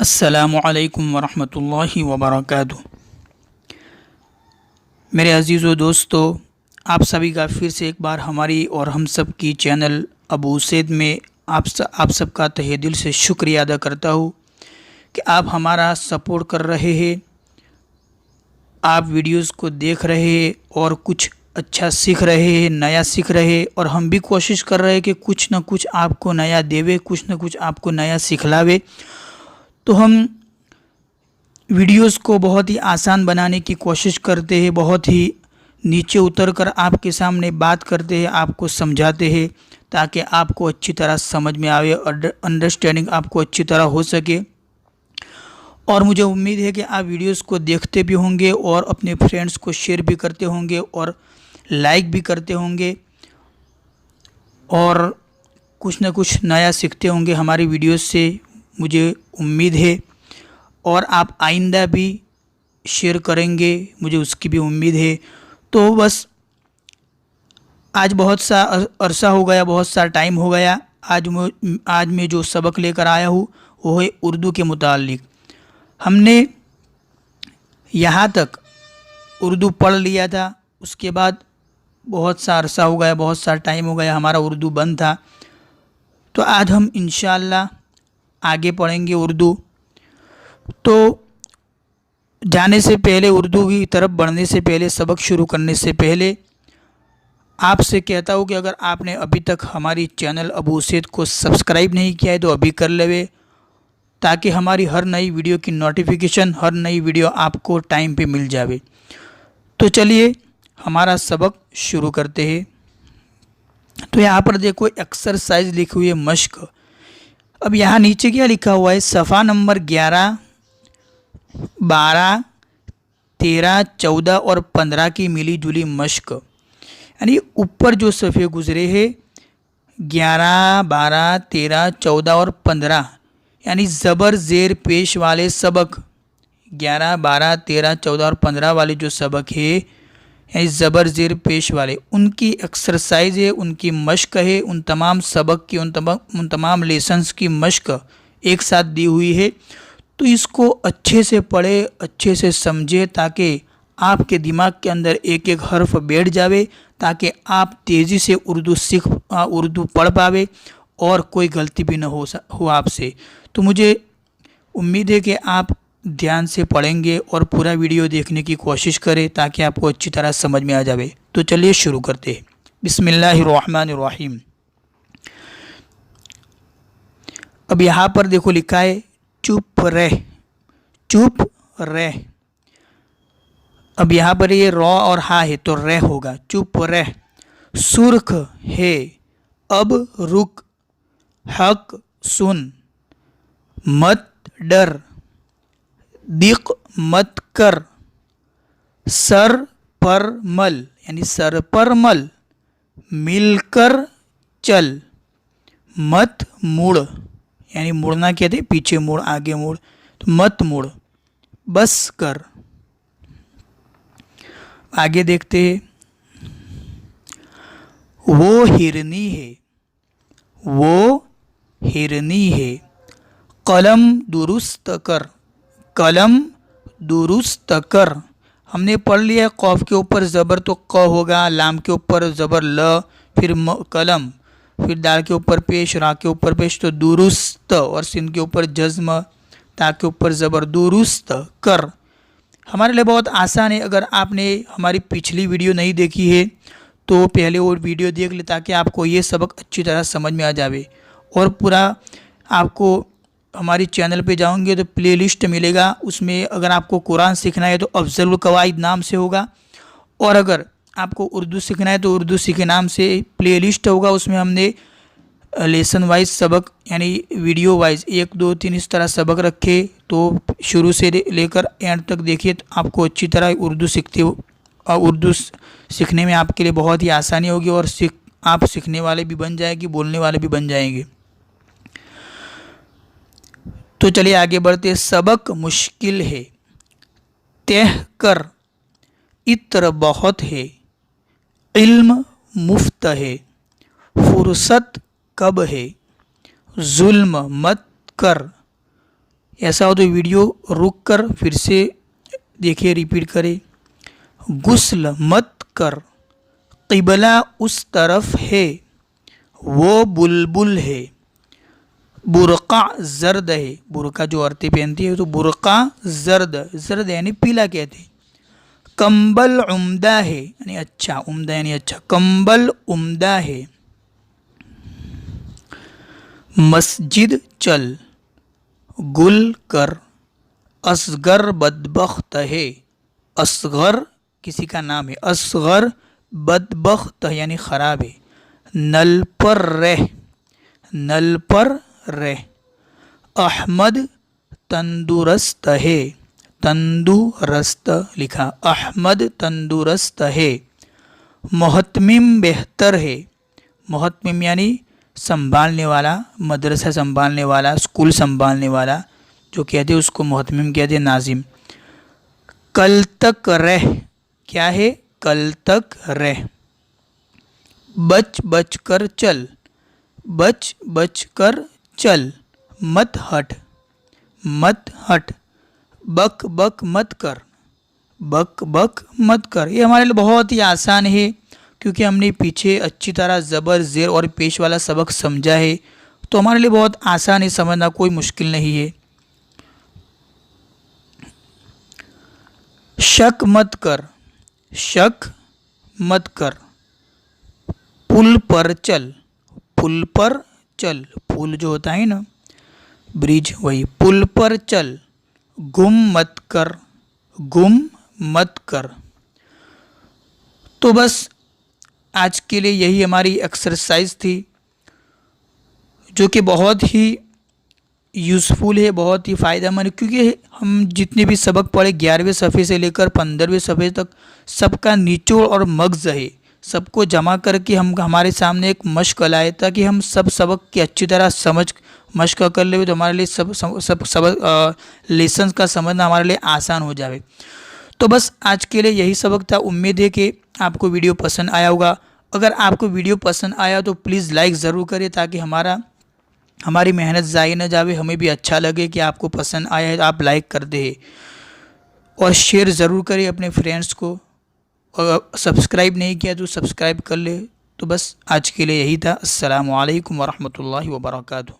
अस्सलामुअलैकुम वरहमतुल्लाहि वबरकातुहू। मेरे अज़ीज़ व दोस्तों, आप सभी का फिर से एक बार हमारी और हम सब की चैनल अबू सैद में आप सबका तहे दिल से शुक्रिया अदा करता हूँ कि आप हमारा सपोर्ट कर रहे हैं, आप वीडियोस को देख रहे हैं और कुछ अच्छा सीख रहे हैं, नया सीख रहे हैं। और हम भी कोशिश कर रहे हैं कि कुछ न कुछ आपको नया देवे, कुछ न कुछ आपको नया सिखलावे। तो हम वीडियोस को बहुत ही आसान बनाने की कोशिश करते हैं, बहुत ही नीचे उतरकर आपके सामने बात करते हैं, आपको समझाते हैं ताकि आपको अच्छी तरह समझ में आवे और अंडरस्टैंडिंग आपको अच्छी तरह हो सके। और मुझे उम्मीद है कि आप वीडियोस को देखते भी होंगे और अपने फ्रेंड्स को शेयर भी करते होंगे और लाइक भी करते होंगे और कुछ न कुछ नया सीखते होंगे हमारी वीडियोस से, मुझे उम्मीद है। और आप आइंदा भी शेयर करेंगे, मुझे उसकी भी उम्मीद है। तो बस आज बहुत सा अरसा हो गया, बहुत सा टाइम हो गया। आज मैं जो सबक लेकर आया हूँ वो है उर्दू के मुतालिक। हमने यहाँ तक उर्दू पढ़ लिया था, उसके बाद बहुत सा अरसा हो गया, बहुत सा टाइम हो गया, हमारा उर्दू बंद था। तो आज हम इंशाअल्लाह आगे पढ़ेंगे उर्दू। तो जाने से पहले, उर्दू की तरफ बढ़ने से पहले, सबक शुरू करने से पहले आपसे कहता हूँ कि अगर आपने अभी तक हमारी चैनल अबू सैद को सब्सक्राइब नहीं किया है तो अभी कर लेवे, ताकि हमारी हर नई वीडियो की नोटिफिकेशन, हर नई वीडियो आपको टाइम पे मिल जावे। तो चलिए हमारा सबक शुरू करते हैं। तो यहाँ पर देखो एक्सरसाइज लिखी हुई है, मश्क। अब यहाँ नीचे क्या लिखा हुआ है? सफ़ा नंबर 11, 12, 13, 14 और 15 की मिली जुली मश्क। यानी ऊपर जो सफ़े गुजरे हैं 11, 12, 13, 14 और 15, यानी ज़बर ज़ेर पेश वाले सबक 11, 12, 13, 14 और 15 वाले जो सबक है, यानी ज़बर ज़ेर पेश वाले, उनकी एक्सरसाइज है, उनकी मश्क है। उन तमाम सबक की, उन तमाम लेसन्स की मश्क एक साथ दी हुई है। तो इसको अच्छे से पढ़े, अच्छे से समझे, ताकि आपके दिमाग के अंदर एक एक हर्फ बैठ जावे, ताकि आप तेज़ी से उर्दू पढ़ पावे और कोई गलती भी न हो आपसे। तो मुझे उम्मीद है कि आप ध्यान से पढ़ेंगे और पूरा वीडियो देखने की कोशिश करें ताकि आपको अच्छी तरह समझ में आ जावे। तो चलिए शुरू करते हैं। बिस्मिल्लाहिर्रहमानिर्रहीम। अब यहाँ पर देखो लिखा है चुप रह, चुप रह। अब यहाँ पर ये रॉ और हा है तो रह होगा, चुप रह। सुर्ख है, अब रुक, हक सुन, मत डर, दिक मत कर, सर पर मल, यानी सर पर मल, मिलकर चल, मत मुड़, यानी मुड़ना कहते हैं पीछे मुड़, आगे मुड़, तो मत मुड़, बस कर। आगे देखते हैं। वो हिरनी है, वो हिरनी है, कलम दुरुस्त कर, कलम दुरुस्त कर। हमने पढ़ लिया कौफ के ऊपर ज़बर तो क होगा, लाम के ऊपर ज़बर ल, फिर कलम, फिर दाल के ऊपर पेश, रा के ऊपर पेश तो दुरुस्त, और सिन के ऊपर जज्म, ता के ऊपर ज़बर, दुरुस्त कर। हमारे लिए बहुत आसान है। अगर आपने हमारी पिछली वीडियो नहीं देखी है तो पहले वो वीडियो देख ले, ताकि आपको ये सबक अच्छी तरह समझ में आ जावे। और पूरा आपको हमारी चैनल पे जाओगे तो प्लेलिस्ट मिलेगा, उसमें अगर आपको कुरान सीखना है तो अफजलुल कवाइद नाम से होगा, और अगर आपको उर्दू सीखना है तो उर्दू सीखे नाम से प्लेलिस्ट होगा। उसमें हमने लेसन वाइज सबक, यानी वीडियो वाइज 1, 2, 3 इस तरह सबक रखे। तो शुरू से लेकर एंड तक देखिए तो आपको अच्छी तरह उर्दू सीखते हो, और उर्दू सीखने में आपके लिए बहुत ही आसानी होगी, और आप सीखने वाले भी बन जाएंगे, बोलने वाले भी बन जाएंगे। तो चलिए आगे बढ़ते। सबक मुश्किल है, तह कर, इत्र बहुत है, इल्म मुफ्त है, फुर्सत कब है, जुल्म मत कर, ऐसा हो तो वीडियो रुक कर फिर से देखिए, रिपीट करें। गुस्ल मत कर, क़िबला उस तरफ है, वो बुलबुल है। बुरक़ा जर्द है, बुरक़ा जो औरतें पहनती है तो बुरक़ा जर्द, जर्द यानी पीला कहते हैं। कंबल उम्दा है यानी अच्छा, उम्दा यानी अच्छा, कंबल उम्दा है। मस्जिद चल, गुल कर, असगर बदबख्त है। असगर किसी का नाम है, असगर बदबख्त यानी ख़राब है। नल पर रह, नल पर रह। अहमद तंदुरुस्त है, तंदुरुस्त लिखा, अहमद तंदुरुस्त है। मोहतमिम बेहतर है, मोहतमिम यानी संभालने वाला, मदरसा संभालने वाला, स्कूल संभालने वाला जो कहते हैं उसको मोहतमिम कहते हैं, नाजिम। कल तक रह, क्या है, कल तक रह। बच बच कर चल, बच बच कर चल। मत हट, मत हट। बक बक मत कर, बक बक मत कर। ये हमारे लिए बहुत ही आसान है क्योंकि हमने पीछे अच्छी तरह ज़बर ज़ेर और पेश वाला सबक समझा है, तो हमारे लिए बहुत आसान है समझना, कोई मुश्किल नहीं है। शक मत कर, शक मत कर। पुल पर चल, पुल पर चल, पुल जो होता है ना, ब्रिज, वही, पुल पर चल। गुम मत कर, गुम मत कर। तो बस आज के लिए यही हमारी एक्सरसाइज थी जो कि बहुत ही यूज़फुल है, बहुत ही फ़ायदेमंद, क्योंकि हम जितने भी सबक पढ़े 11वें सफ़े से लेकर 15वें सफ़े तक सबका निचोड़ और मगज़ है, सबको जमा करके हम हमारे सामने एक मश्क लाए ताकि हम सब सबक की अच्छी तरह समझ मश्क कर ले, तो हमारे लिए सब लेसन्स का समझना हमारे लिए आसान हो जाए। तो बस आज के लिए यही सबक था। उम्मीद है कि आपको वीडियो पसंद आया होगा। अगर आपको वीडियो पसंद आया तो प्लीज़ लाइक ज़रूर करें ताकि हमारी मेहनत ज़ाया न जावे, हमें भी अच्छा लगे कि आपको पसंद आया है तो आप लाइक कर दें। और शेयर ज़रूर करें अपने फ्रेंड्स को, और सब्सक्राइब नहीं किया तो सब्सक्राइब कर ले। तो बस आज के लिए यही था। अस्सलामु अलैकुम वरहमतुल्लाहि वबरकातुहू।